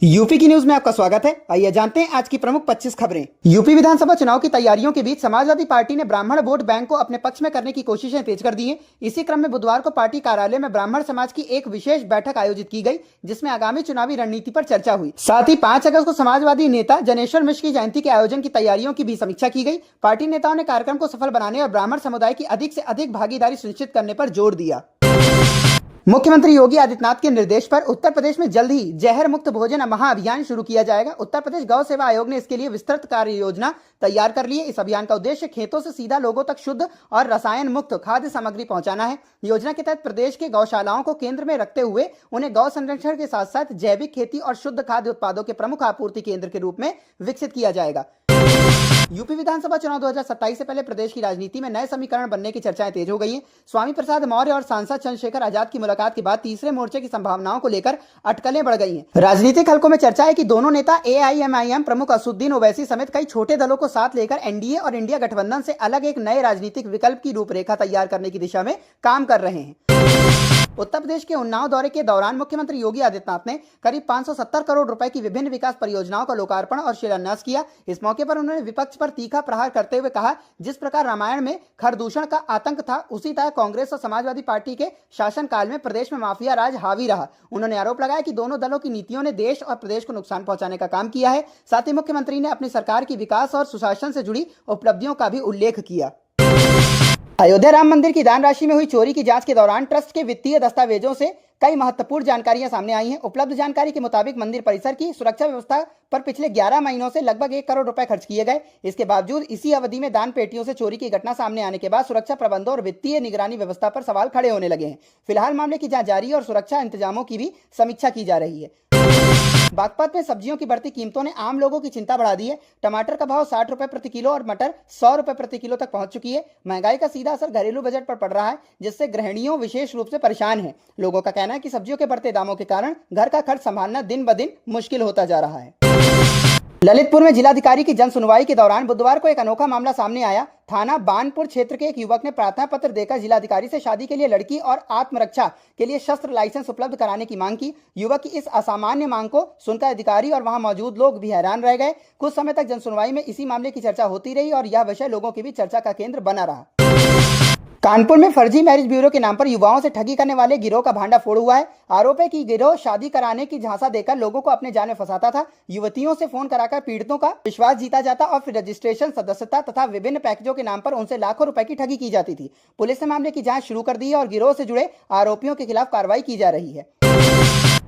UP की news में आपका स्वागत है। आइए जानते हैं आज की प्रमुख 25 खबरें। यूपी विधानसभा चुनाव की तैयारियों के बीच समाजवादी पार्टी ने ब्राह्मण वोट बैंक को अपने पक्ष में करने की कोशिशें तेज कर दी हैं। इसी क्रम में बुधवार को पार्टी कार्यालय में ब्राह्मण समाज की एक विशेष बैठक आयोजित की गई, जिसमें आगामी चुनावी रणनीति पर चर्चा हुई। साथ ही 5 अगस्त को समाजवादी नेता जनेश्वर मिश्र की जयंती के आयोजन की तैयारियों की भी समीक्षा की गई। पार्टी नेताओं ने कार्यक्रम को सफल बनाने और ब्राह्मण समुदाय की अधिक से अधिक भागीदारी सुनिश्चित करने पर जोर दिया। मुख्यमंत्री योगी आदित्यनाथ के निर्देश पर उत्तर प्रदेश में जल्द ही जहर मुक्त भोजन महाअभियान शुरू किया जाएगा। उत्तर प्रदेश गौ सेवा आयोग ने इसके लिए विस्तृत कार्य योजना तैयार कर ली है। इस अभियान का उद्देश्य खेतों से सीधा लोगों तक शुद्ध और रसायन मुक्त खाद्य सामग्री पहुंचाना है। योजना के तहत प्रदेश के गौशालाओं को केंद्र में रखते हुए उन्हें गौ संरक्षण के साथ साथ जैविक खेती और शुद्ध खाद्य उत्पादों के प्रमुख आपूर्ति केंद्र के रूप में विकसित किया जाएगा। यूपी विधानसभा चुनाव 2027 से पहले प्रदेश की राजनीति में नए समीकरण बनने की चर्चाएं तेज हो गई हैं। स्वामी प्रसाद मौर्य और सांसद चंद्रशेखर आजाद की मुलाकात के बाद तीसरे मोर्चे की संभावनाओं को लेकर अटकलें बढ़ गई हैं। राजनीतिक हलकों में चर्चा है कि दोनों नेता एआईएमआईएम प्रमुख असदुद्दीन ओवैसी समेत कई छोटे दलों को साथ लेकर एनडीए और इंडिया गठबंधन से अलग एक नए राजनीतिक विकल्प की रूपरेखा तैयार करने की दिशा में काम कर रहे हैं। उत्तर प्रदेश के उन्नाव दौरे के दौरान मुख्यमंत्री योगी आदित्यनाथ ने करीब 570 करोड़ रुपए की विभिन्न विकास परियोजनाओं का लोकार्पण और शिलान्यास किया। इस मौके पर उन्होंने विपक्ष पर तीखा प्रहार करते हुए कहा, जिस प्रकार रामायण में खरदूषण का आतंक था, उसी तरह कांग्रेस और समाजवादी पार्टी के शासनकाल में प्रदेश में माफिया राज हावी रहा। उन्होंने आरोप लगाया कि दोनों दलों की नीतियों ने देश और प्रदेश को नुकसान पहुंचाने का काम किया है। साथ ही मुख्यमंत्री ने अपनी सरकार की विकास और सुशासन से जुड़ी उपलब्धियों का भी उल्लेख किया। अयोध्या राम मंदिर की दान राशि में हुई चोरी की जांच के दौरान ट्रस्ट के वित्तीय दस्तावेजों से कई महत्वपूर्ण जानकारियां सामने आई हैं। उपलब्ध जानकारी के मुताबिक मंदिर परिसर की सुरक्षा व्यवस्था पर पिछले 11 महीनों से लगभग 1 करोड़ रुपए खर्च किए गए। इसके बावजूद इसी अवधि में दान पेटियों से चोरी की घटना सामने आने के बाद सुरक्षा प्रबंधों और वित्तीय निगरानी व्यवस्था पर सवाल खड़े होने लगे हैं। फिलहाल मामले की जांच जारी है और सुरक्षा इंतजामों की भी समीक्षा की जा रही है। बागपत में सब्जियों की बढ़ती कीमतों ने आम लोगों की चिंता बढ़ा दी है। टमाटर का भाव 60 रुपए प्रति किलो और मटर 100 रुपए प्रति किलो तक पहुंच चुकी है। महंगाई का सीधा असर घरेलू बजट पर पड़ रहा है, जिससे गृहिणियों विशेष रूप से परेशान हैं। लोगों का कहना है कि सब्जियों के बढ़ते दामों के कारण घर का खर्च संभालना दिन ब दिन मुश्किल होता जा रहा है। ललितपुर में जिलाधिकारी की जन सुनवाई के दौरान बुधवार को एक अनोखा मामला सामने आया। थाना बानपुर क्षेत्र के एक युवक ने प्रार्थना पत्र देकर जिलाधिकारी से शादी के लिए लड़की और आत्मरक्षा के लिए शस्त्र लाइसेंस उपलब्ध कराने की मांग की। युवक की इस असामान्य मांग को सुनकर अधिकारी और वहां मौजूद लोग भी हैरान रह गए। कुछ समय तक जनसुनवाई में इसी मामले की चर्चा होती रही और यह विषय लोगों की भी चर्चा का केंद्र बना रहा। कानपुर में फर्जी मैरिज ब्यूरो के नाम पर युवाओं से ठगी करने वाले गिरोह का भांडाफोड़ हुआ है। आरोप है कि गिरोह शादी कराने की झांसा देकर लोगों को अपने जाल में फंसाता था। युवतियों से फोन कराकर पीड़ितों का विश्वास जीता जाता और फिर रजिस्ट्रेशन, सदस्यता तथा विभिन्न पैकेजों के नाम पर उनसे लाखों रुपए की ठगी की जाती थी। पुलिस ने मामले की जांच शुरू कर दी है और गिरोह से जुड़े आरोपियों के खिलाफ कार्रवाई की जा रही है।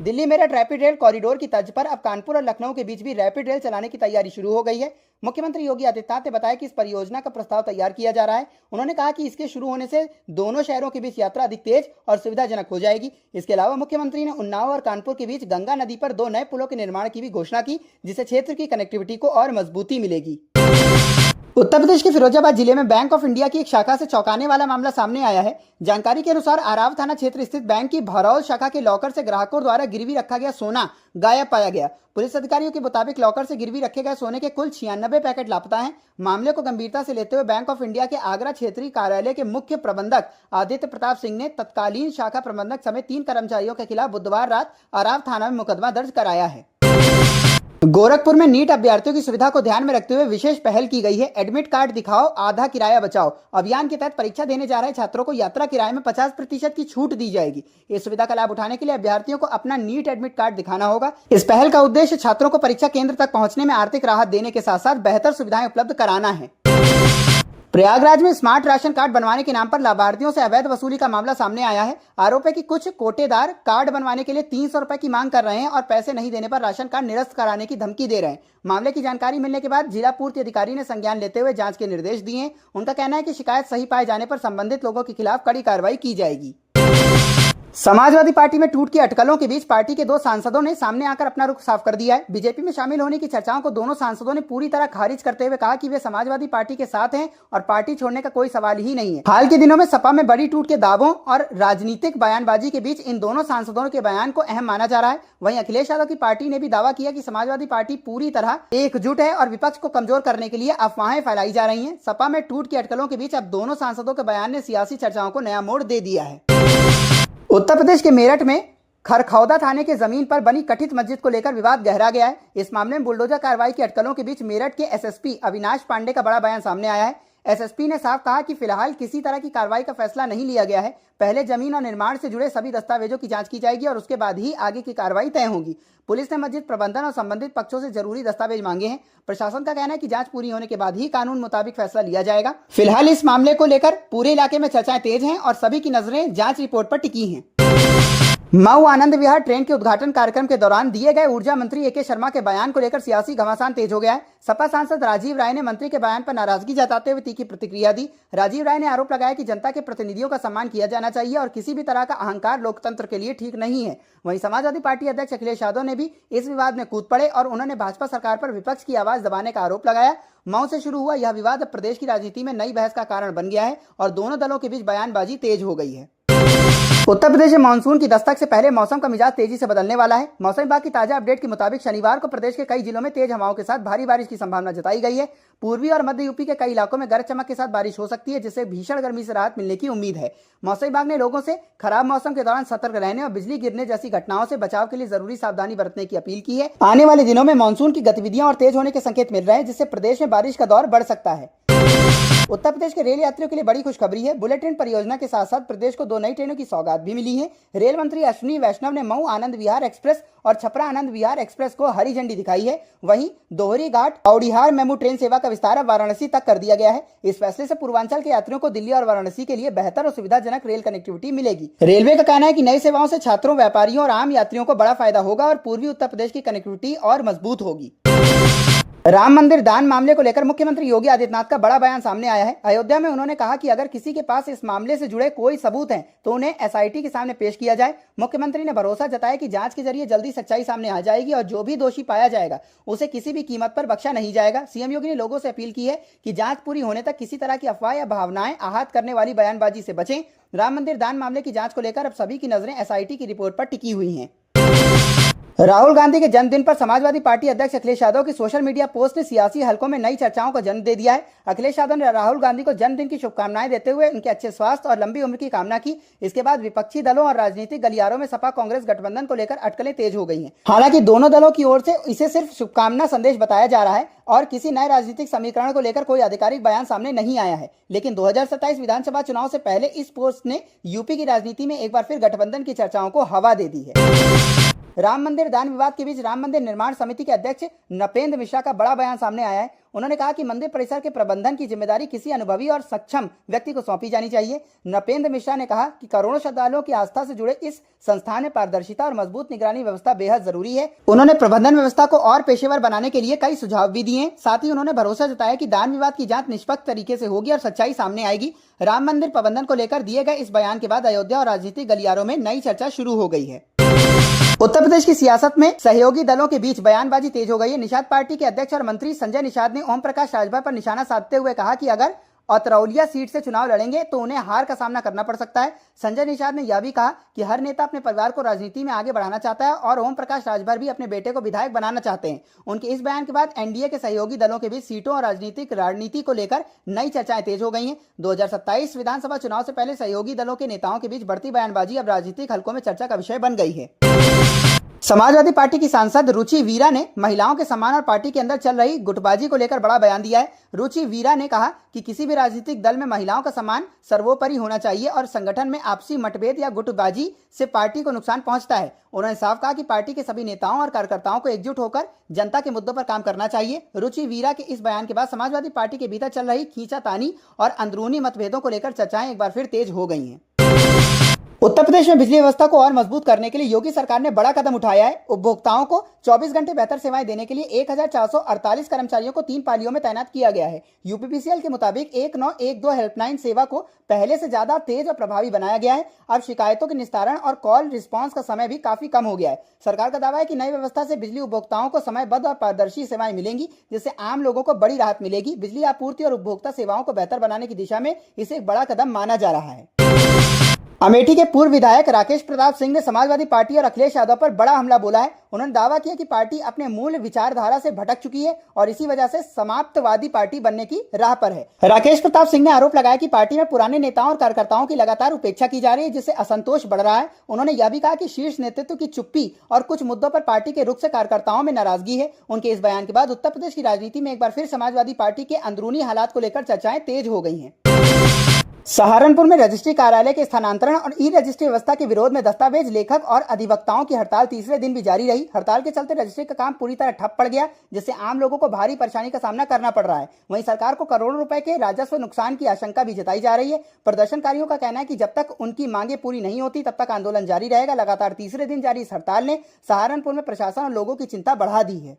Delhi Meerut rapid rail corridor की तर्ज पर अब कानपुर और लखनऊ के बीच भी रैपिड रेल चलाने की तैयारी शुरू हो गई है। मुख्यमंत्री योगी आदित्यनाथ ने बताया कि इस परियोजना का प्रस्ताव तैयार किया जा रहा है। उन्होंने कहा कि इसके शुरू होने से दोनों शहरों के बीच यात्रा अधिक तेज और सुविधाजनक हो जाएगी। इसके अलावा मुख्यमंत्री ने उन्नाव और कानपुर के बीच गंगा नदी पर 2 नए पुलों के निर्माण की भी घोषणा की, जिससे क्षेत्र की कनेक्टिविटी को और मजबूती मिलेगी। उत्तर प्रदेश के फिरोजाबाद जिले में बैंक ऑफ इंडिया की एक शाखा से चौंकाने वाला मामला सामने आया है। जानकारी के अनुसार आराव थाना क्षेत्र स्थित बैंक की भरौल शाखा के लॉकर से ग्राहकों द्वारा गिरवी रखा गया सोना गायब पाया गया। पुलिस अधिकारियों के मुताबिक लॉकर से गिरवी रखे गए सोने के कुल 96 पैकेट लापता हैं। मामले को गंभीरता से लेते हुए बैंक ऑफ इंडिया के आगरा क्षेत्रीय कार्यालय के मुख्य प्रबंधक आदित्य प्रताप सिंह ने तत्कालीन शाखा प्रबंधक समेत 3 कर्मचारियों के खिलाफ बुधवार रात आराव थाना में मुकदमा दर्ज कराया है। गोरखपुर में नीट अभ्यर्थियों की सुविधा को ध्यान में रखते हुए विशेष पहल की गई है। एडमिट कार्ड दिखाओ, आधा किराया बचाओ अभियान के तहत परीक्षा देने जा रहे छात्रों को यात्रा किराए में 50% की छूट दी जाएगी। इस सुविधा का लाभ उठाने के लिए अभ्यर्थियों को अपना नीट एडमिट कार्ड दिखाना होगा। इस पहल का उद्देश्य छात्रों को परीक्षा केंद्र तक पहुंचने में आर्थिक राहत देने के साथ साथ बेहतर सुविधाएं उपलब्ध कराना है। प्रयागराज में स्मार्ट राशन कार्ड बनवाने के नाम पर लाभार्थियों से अवैध वसूली का मामला सामने आया है। आरोप है कि कुछ कोटेदार कार्ड बनवाने के लिए 300 रुपए की मांग कर रहे हैं और पैसे नहीं देने पर राशन कार्ड निरस्त कराने की धमकी दे रहे हैं। मामले की जानकारी मिलने के बाद जिला पूर्ति अधिकारी ने संज्ञान लेते हुए जांच के निर्देश दिए हैं। उनका कहना है कि शिकायत सही पाए जाने पर संबंधित लोगों के खिलाफ कड़ी कार्रवाई की जाएगी। समाजवादी पार्टी में टूट की अटकलों के बीच पार्टी के 2 सांसदों ने सामने आकर अपना रुख साफ कर दिया है। बीजेपी में शामिल होने की चर्चाओं को दोनों सांसदों ने पूरी तरह खारिज करते हुए कहा कि वे समाजवादी पार्टी के साथ हैं और पार्टी छोड़ने का कोई सवाल ही नहीं है। हाल के दिनों में सपा में बड़ी टूट के दावों और राजनीतिक बयानबाजी के बीच इन दोनों सांसदों के बयान को अहम माना जा रहा है। वहीं अखिलेश यादव की पार्टी ने भी दावा किया कि समाजवादी पार्टी पूरी तरह एकजुट है और विपक्ष को कमजोर करने के लिए अफवाहें फैलाई जा रही है। सपा में टूट की अटकलों के बीच अब दोनों सांसदों के बयान ने सियासी चर्चाओं को नया मोड़ दे दिया है। उत्तर प्रदेश के मेरठ में खरखौदा थाने के जमीन पर बनी कथित मस्जिद को लेकर विवाद गहरा गया है। इस मामले में बुलडोजर कार्रवाई की अटकलों के बीच मेरठ के एसएसपी अविनाश पांडे का बड़ा बयान सामने आया है। एसएसपी ने साफ कहा कि फिलहाल किसी तरह की कार्रवाई का फैसला नहीं लिया गया है। पहले जमीन और निर्माण से जुड़े सभी दस्तावेजों की जांच की जाएगी और उसके बाद ही आगे की कार्रवाई तय होगी। पुलिस ने मस्जिद प्रबंधन और संबंधित पक्षों से जरूरी दस्तावेज मांगे हैं। प्रशासन का कहना है कि जांच पूरी होने के बाद ही कानून मुताबिक फैसला लिया जाएगा। फिलहाल इस मामले को लेकर पूरे इलाके में चर्चाएं तेज हैं और सभी की नजरें जांच रिपोर्ट पर टिकी हैं। मऊ आनंद विहार ट्रेन के उद्घाटन कार्यक्रम के दौरान दिए गए ऊर्जा मंत्री ए.के. शर्मा के बयान को लेकर सियासी घमासान तेज हो गया है। सपा सांसद राजीव राय ने मंत्री के बयान पर नाराजगी जताते हुए तीखी प्रतिक्रिया दी। राजीव राय ने आरोप लगाया कि जनता के प्रतिनिधियों का सम्मान किया जाना चाहिए और किसी भी तरह का अहंकार लोकतंत्र के लिए ठीक नहीं है। वहीं समाजवादी पार्टी अध्यक्ष अखिलेश यादव ने भी इस विवाद में कूद पड़े और उन्होंने भाजपा सरकार पर विपक्ष की आवाज दबाने का आरोप लगाया। मऊ से शुरू हुआ यह विवाद अब प्रदेश की राजनीति में नई बहस का कारण बन गया है और दोनों दलों के बीच बयानबाजी तेज हो गई है। उत्तर प्रदेश में मानसून की दस्तक से पहले मौसम का मिजाज तेजी से बदलने वाला है। मौसम विभाग की ताजा अपडेट के मुताबिक शनिवार को प्रदेश के कई जिलों में तेज हवाओं के साथ भारी बारिश की संभावना जताई गई है। पूर्वी और मध्य यूपी के कई इलाकों में गरज चमक के साथ बारिश हो सकती है, जिससे भीषण गर्मी से राहत मिलने की उम्मीद है। मौसम विभाग ने लोगों से खराब मौसम के दौरान सतर्क रहने और बिजली गिरने जैसी घटनाओं से बचाव के लिए जरूरी सावधानी बरतने की अपील की है। आने वाले दिनों में मानसून की गतिविधियां और तेज होने के संकेत मिल रहे हैं, जिससे प्रदेश में बारिश का दौर बढ़ सकता है। उत्तर प्रदेश के रेल यात्रियों के लिए बड़ी खुशखबरी है। बुलेट ट्रेन परियोजना के साथ साथ प्रदेश को 2 नई ट्रेनों की सौगात भी मिली है। रेल मंत्री अश्विनी वैष्णव ने मऊ आनंद विहार एक्सप्रेस और छपरा आनंद विहार एक्सप्रेस को हरी झंडी दिखाई है। वहीं दोहरी घाट औडिहार मेमू ट्रेन सेवा का विस्तार अब वाराणसी तक कर दिया गया है। इस फैसले से पूर्वांचल के यात्रियों को दिल्ली और वाराणसी के लिए बेहतर और सुविधाजनक रेल कनेक्टिविटी मिलेगी। रेलवे का कहना है कि नई सेवाओं से छात्रों, व्यापारियों और आम यात्रियों को बड़ा फायदा होगा और पूर्वी उत्तर प्रदेश की कनेक्टिविटी और मजबूत होगी। राम मंदिर दान मामले को लेकर मुख्यमंत्री योगी आदित्यनाथ का बड़ा बयान सामने आया है। अयोध्या में उन्होंने कहा कि अगर किसी के पास इस मामले से जुड़े कोई सबूत हैं तो उन्हें एसआईटी के सामने पेश किया जाए। मुख्यमंत्री ने भरोसा जताया कि जांच के जरिए जल्दी सच्चाई सामने आ जाएगी और जो भी दोषी पाया जाएगा उसे किसी भी कीमत पर बख्शा नहीं जाएगा। सीएम योगी ने लोगों से अपील की है कि जांच पूरी होने तक किसी तरह की अफवाह या भावनाएं आहत करने वाली बयानबाजी से बचें। राम मंदिर दान मामले की जांच को लेकर अब सभी की नजरें एसआईटी की रिपोर्ट पर टिकी हुई हैं। राहुल गांधी के जन्मदिन पर समाजवादी पार्टी अध्यक्ष अखिलेश यादव की सोशल मीडिया पोस्ट ने सियासी हलकों में नई चर्चाओं को जन्म दे दिया है। अखिलेश यादव ने राहुल गांधी को जन्मदिन की शुभकामनाएं देते हुए उनके अच्छे स्वास्थ्य और लंबी उम्र की कामना की। इसके बाद विपक्षी दलों और राजनीतिक गलियारों में सपा कांग्रेस गठबंधन को लेकर अटकलें तेज हो गई हैं। हालांकि दोनों दलों की ओर से इसे सिर्फ शुभकामना संदेश बताया जा रहा है और किसी नए राजनीतिक समीकरण को लेकर कोई आधिकारिक बयान सामने नहीं आया है। लेकिन 2027 विधानसभा चुनाव से पहले इस पोस्ट ने यूपी की राजनीति में एक बार फिर गठबंधन की चर्चाओं को हवा दे दी है। राम मंदिर दान विवाद के बीच राम मंदिर निर्माण समिति के अध्यक्ष नपेंद्र मिश्रा का बड़ा बयान सामने आया है। उन्होंने कहा कि मंदिर परिसर के प्रबंधन की जिम्मेदारी किसी अनुभवी और सक्षम व्यक्ति को सौंपी जानी चाहिए। नपेंद्र मिश्रा ने कहा कि करोड़ों श्रद्धालुओं की आस्था से जुड़े इस संस्थान में पारदर्शिता और मजबूत निगरानी व्यवस्था बेहद जरूरी है। उन्होंने प्रबंधन व्यवस्था को और पेशेवर बनाने के लिए कई सुझाव भी दिए। साथ ही उन्होंने भरोसा जताया कि दान विवाद की जांच निष्पक्ष तरीके से होगी और सच्चाई सामने आएगी। राम मंदिर प्रबंधन को लेकर दिए गए इस बयान के बाद अयोध्या और राजनीतिक गलियारों में नई चर्चा शुरू हो गई है। उत्तर प्रदेश की सियासत में सहयोगी दलों के बीच बयानबाजी तेज हो गई है। निषाद पार्टी के अध्यक्ष और मंत्री संजय निषाद ने ओम प्रकाश राजभर पर निशाना साधते हुए कहा कि अगर औतरौलिया सीट से चुनाव लड़ेंगे तो उन्हें हार का सामना करना पड़ सकता है। संजय निषाद ने यह भी कहा कि हर नेता अपने परिवार को राजनीति में आगे बढ़ाना चाहता है और ओम प्रकाश राजभर भी अपने बेटे को विधायक बनाना चाहते हैं। उनके इस बयान के बाद एनडीए के सहयोगी दलों के बीच सीटों और राजनीतिक रणनीति को लेकर नई चर्चाएं तेज हो गई हैं। 2027 विधानसभा चुनाव से पहले सहयोगी दलों के नेताओं के बीच बढ़ती बयानबाजी अब राजनीतिक हलकों में चर्चा का विषय बन गई है। समाजवादी पार्टी की सांसद रुचि वीरा ने महिलाओं के सम्मान और पार्टी के अंदर चल रही गुटबाजी को लेकर बड़ा बयान दिया है। रुचि वीरा ने कहा कि किसी भी राजनीतिक दल में महिलाओं का सम्मान सर्वोपरि होना चाहिए और संगठन में आपसी मतभेद या गुटबाजी से पार्टी को नुकसान पहुंचता है। उन्होंने साफ कहा कि पार्टी के सभी नेताओं और कार्यकर्ताओं को एकजुट होकर जनता के मुद्दों पर काम करना चाहिए। रुचि वीरा के इस बयान के बाद समाजवादी पार्टी के भीतर चल रही खींचातानी और अंदरूनी मतभेदों को लेकर चर्चाएं एक बार फिर तेज हो गई हैं। उत्तर प्रदेश में बिजली व्यवस्था को और मजबूत करने के लिए योगी सरकार ने बड़ा कदम उठाया है। उपभोक्ताओं को 24 घंटे बेहतर सेवाएं देने के लिए 1448 कर्मचारियों को 3 पालियों में तैनात किया गया है। यूपीपीसीएल के मुताबिक 1912 हेल्पलाइन सेवा को पहले से ज्यादा तेज और प्रभावी बनाया गया है। अब शिकायतों के निस्तारण और कॉल रिस्पांस का समय भी काफी कम हो गया है। सरकार का दावा है कि नई व्यवस्था से बिजली उपभोक्ताओं को समयबद्ध और पारदर्शी सेवाएं मिलेंगी, जिससे आम लोगों को बड़ी राहत मिलेगी। बिजली आपूर्ति और उपभोक्ता सेवाओं को बेहतर बनाने की दिशा में इसे एक बड़ा कदम माना जा रहा है। अमेठी के पूर्व विधायक राकेश प्रताप सिंह ने समाजवादी पार्टी और अखिलेश यादव पर बड़ा हमला बोला है। उन्होंने दावा किया कि पार्टी अपने मूल विचारधारा से भटक चुकी है और इसी वजह से समाप्तवादी पार्टी बनने की राह पर है। राकेश प्रताप सिंह ने आरोप लगाया कि पार्टी में पुराने नेताओं और कार्यकर्ताओं की लगातार उपेक्षा की जा रही है, जिससे असंतोष बढ़ रहा है। उन्होंने यह भी कहा कि शीर्ष नेतृत्व की चुप्पी और कुछ मुद्दों पर पार्टी के रुख से कार्यकर्ताओं में नाराजगी है। उनके इस बयान के बाद उत्तर प्रदेश की राजनीति में एक बार फिर समाजवादी पार्टी के अंदरूनी हालात को लेकर चर्चाएं तेज हो गई हैं। सहारनपुर में रजिस्ट्री कार्यालय के स्थानांतरण और ई रजिस्ट्री व्यवस्था के विरोध में दस्तावेज लेखक और अधिवक्ताओं की हड़ताल तीसरे दिन भी जारी रही। हड़ताल के चलते रजिस्ट्री का काम पूरी तरह ठप पड़ गया, जिससे आम लोगों को भारी परेशानी का सामना करना पड़ रहा है। वहीं सरकार को करोड़ों रुपए के राजस्व नुकसान की आशंका भी जताई जा रही है। प्रदर्शनकारियों का कहना है कि जब तक उनकी मांगे पूरी नहीं होती तब तक आंदोलन जारी रहेगा। लगातार तीसरे दिन जारी इस हड़ताल ने सहारनपुर में प्रशासन और लोगों की चिंता बढ़ा दी है।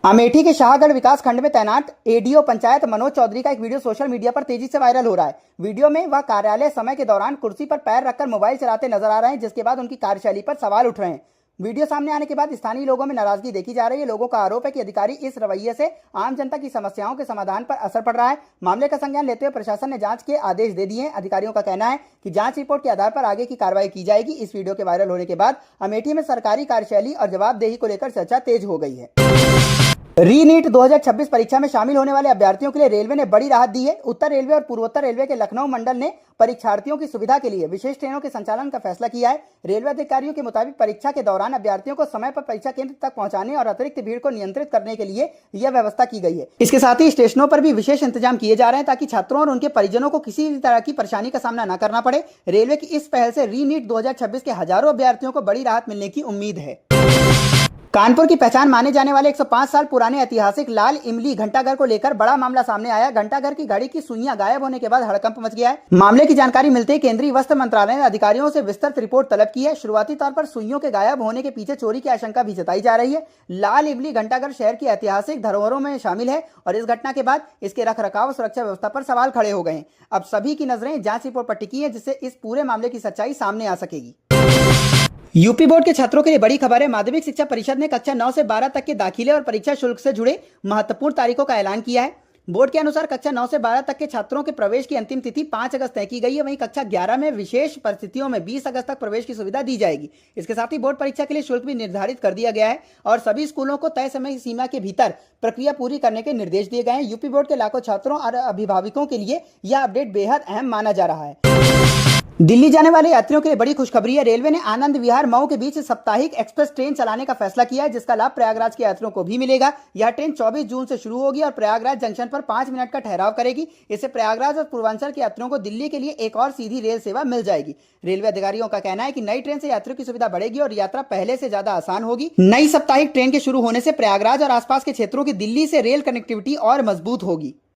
अमेठी के शाहगढ़ विकास खंड में तैनात एडीओ पंचायत मनोज चौधरी का एक वीडियो सोशल मीडिया पर तेजी से वायरल हो रहा है। वीडियो में वह कार्यालय समय के दौरान कुर्सी पर पैर रखकर मोबाइल चलाते नजर आ रहे हैं, जिसके बाद उनकी कार्यशैली पर सवाल उठ रहे हैं। वीडियो सामने आने के बाद स्थानीय लोगों में नाराजगी देखी जा रही है। लोगों का आरोप है कि अधिकारी इस रवैये से आम जनता की समस्याओं के समाधान पर असर पड़ रहा है। मामले का संज्ञान लेते हुए प्रशासन ने जांच के आदेश दे दिए हैं। अधिकारियों का कहना है कि जांच रिपोर्ट के आधार पर आगे की कार्रवाई की जाएगी। इस वीडियो के वायरल होने के बाद अमेठी में सरकारी कार्यशैली और जवाबदेही को लेकर चर्चा तेज हो गई है। रीनीट 2026 परीक्षा में शामिल होने वाले अभ्यर्थियों के लिए रेलवे ने बड़ी राहत दी है। उत्तर रेलवे और पूर्वोत्तर रेलवे के लखनऊ मंडल ने परीक्षार्थियों की सुविधा के लिए विशेष ट्रेनों के संचालन का फैसला किया है। रेलवे अधिकारियों के मुताबिक परीक्षा के दौरान अभ्यर्थियों को समय पर परीक्षा केंद्र तक पहुंचाने और अतिरिक्त भीड़ को नियंत्रित करने के लिए यह व्यवस्था की गई है। इसके साथ ही स्टेशनों पर भी विशेष इंतजाम किए जा रहे हैं ताकि छात्रों और उनके परिजनों को किसी भी तरह की परेशानी का सामना न करना पड़े। रेलवे की इस पहल से रीनीट 2026 के हजारों अभ्यर्थियों को बड़ी राहत मिलने की उम्मीद है। कानपुर की पहचान माने जाने वाले 105 साल पुराने ऐतिहासिक लाल इमली घंटाघर को लेकर बड़ा मामला सामने आया। घंटाघर की घड़ी की सुइयां गायब होने के बाद हड़कंप मच गया है। मामले की जानकारी मिलते ही केंद्रीय वस्त्र मंत्रालय ने अधिकारियों से विस्तृत रिपोर्ट तलब की है। शुरुआती तौर पर सुइयों के गायब होने के पीछे चोरी की आशंका भी जताई जा रही है। लाल इमली घंटाघर शहर की ऐतिहासिक धरोहरों में शामिल है और इस घटना के बाद इसके रखरखाव और सुरक्षा व्यवस्था पर सवाल खड़े हो गए हैं। अब सभी की नजरें जांच रिपोर्ट पर टिकी है, जिससे इस पूरे मामले की सच्चाई सामने आ सकेगी। यूपी बोर्ड के छात्रों के लिए बड़ी खबर है। माध्यमिक शिक्षा परिषद ने कक्षा 9 से 12 तक के दाखिले और परीक्षा शुल्क से जुड़े महत्वपूर्ण तारीखों का ऐलान किया है। बोर्ड के अनुसार कक्षा 9 से 12 तक के छात्रों के प्रवेश की अंतिम तिथि 5 अगस्त तय की गई है। वहीं कक्षा 11 में विशेष परिस्थितियों में 20 अगस्त तक प्रवेश की सुविधा दी जाएगी। इसके साथ ही बोर्ड परीक्षा के लिए शुल्क भी निर्धारित कर दिया गया है और सभी स्कूलों को तय समय सीमा के भीतर प्रक्रिया पूरी करने के निर्देश दिए गए हैं। यूपी बोर्ड के लाखों छात्रों और अभिभावकों के लिए यह अपडेट बेहद अहम माना जा रहा है। दिल्ली जाने वाले यात्रियों के लिए बड़ी खुशखबरी है। रेलवे ने आनंद विहार मऊ के बीच साप्ताहिक एक्सप्रेस ट्रेन चलाने का फैसला किया है, जिसका लाभ प्रयागराज के यात्रियों को भी मिलेगा। यह ट्रेन 24 जून से शुरू होगी और प्रयागराज जंक्शन पर 5 मिनट का ठहराव करेगी। इससे प्रयागराज और पूर्वांचल के यात्रियों को दिल्ली के लिए एक और सीधी रेल सेवा मिल जाएगी। रेलवे अधिकारियों का कहना है कि नई ट्रेन से यात्रियों की सुविधा बढ़ेगी और यात्रा पहले से ज्यादा आसान होगी। नई साप्ताहिक ट्रेन के शुरू होने से प्रयागराज और आसपास के क्षेत्रों की दिल्ली से रेल कनेक्टिविटी और मजबूत होगी।